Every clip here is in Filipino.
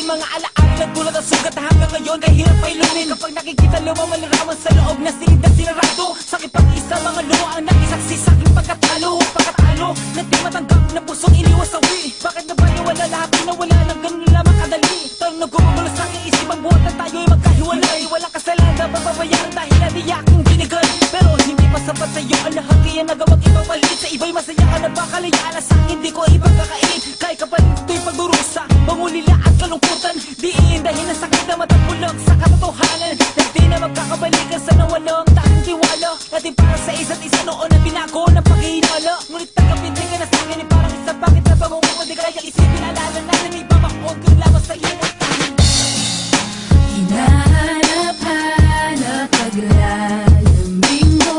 ating mga alaala nagdulot ang sugat na hanggang ngayon kahirap ay lumin. Kapag nakikita lumang malarawan sa loob na silid at sinarado, sakit pag-isa mga luha ang nakisaksi sa aking pagkatalo. Na di matanggap na pusong iniwasawi. Bakit na baliwala lahat pinawala ng ganun lamang kadali? Tanong na gumugulo sa aking isip ang buhat na tayo'y magkahiwalay. Walang kasalanan mababayaran dahil na di aking binigan. Pero hindi pa sapat sa'yo ang lahat kaya nagawag ibang maliit. Sa iba'y masaya ka nagpakalayaan na sa'kin di ko ipagkakain. Kahit kapalit ito'y pagdurusa, pangulila at kalungkutan. Di iindahin ang sakit na matagpulag sa katotohanan. Na di na magkakabalikan sa nawalang taking tiwala. Natin para sa isa't isa noon na binago ng paghihinala. Ngunit tagapintin ka na sa'kin eh parang isa bakit na pangungukod. Di kaya isipin alala natin ibang makuod kung lamang sa limutan. Hinahanap-hanap paglalambing mo,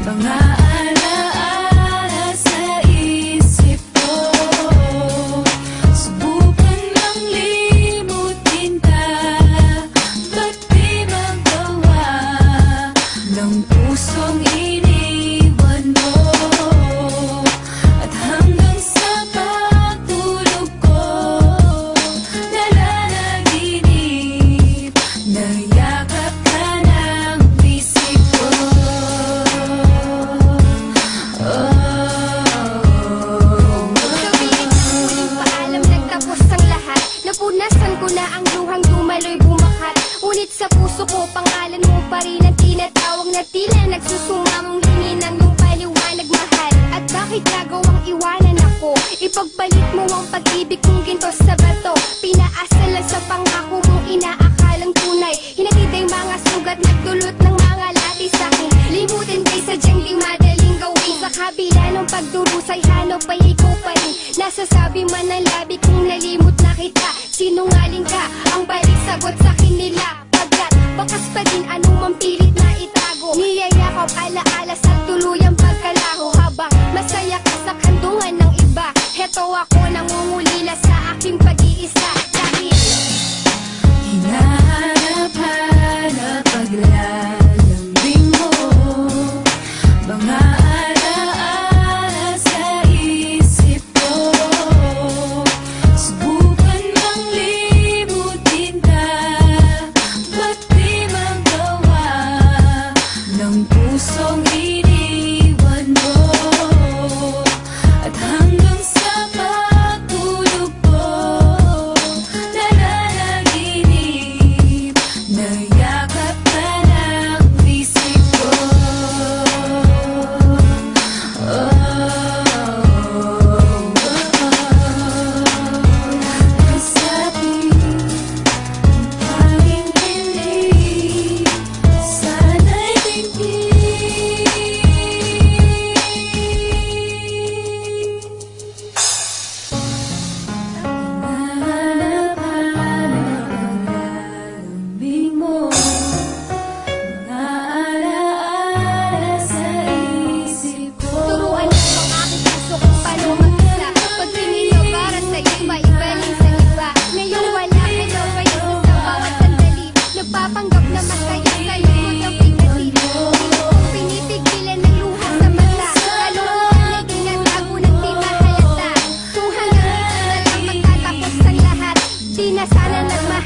mga alaala sa isip ko. Subukan lang limutin ka, ba't di magawa ng pusong iniwan mo? At hanggang sa pagtulog ko, nalalaginip, nayakap ka ng isip ko. Kapilit ng huling paalam, nagtapos ang lahat. Napunasan ko na ang luhang dumaloy bumakat. Ngunit sa puso ko, pangalan mo pa rin ang tinatawag na tila nagsusumamong hingi ng iyong paliwanag, mahal. At bakit nagawang iwanan ako? Ipagbalik mo ang pag-ibig kong ginto sa bato. Pinaasal lang sa pangako mong inaakalang tunay. Hinatid ay mga sugat, nagdulot ng mga lati sa'kin. Limutin kay sadyang di madaling gawin. Sa kabila ng pagdurusay, hanap ay ikaw pa rin. Nasasabi man ang labi kung nalimot na kita. Sinungaling ka, ang balik sagot sa nila. Pagkat bakas pa din anumang pilit na itago. Niyayakap alaala sa tuluyang pagkalaho. Habang masaya ka sa kandungan ng iba, heto ako nangungulila sa aking pag-iisa. Dahil hinahanap-hanap paglalambing mo, mga alaala sa isip ko. Subukan mang limutin ka, ba't di magawa ng pusong iniwan mo? At hanggang sa pagtulog ko, nalalaginip, nayakap ka ng isip ko. Kasabi ang tanging hindi, sana'y tingin. Hinahanap-hanap paglalambing mo, mga alaala sa isip ko. turuan mo ang aking puso kung paano mag-isa. Pag pinilo para sa iba, ibaling sa iba. Ngayon wala ka na kayo sa bawat sandali. Nagpapanggap na masaya sa likod ng pigasi. Hindi kong pinipigilan ng luha sa mata. Kalungkutan ay tinatago ng di mahalata. Kung hanggang dito na lang magtatapos ang lahat, di na sana nagmahal.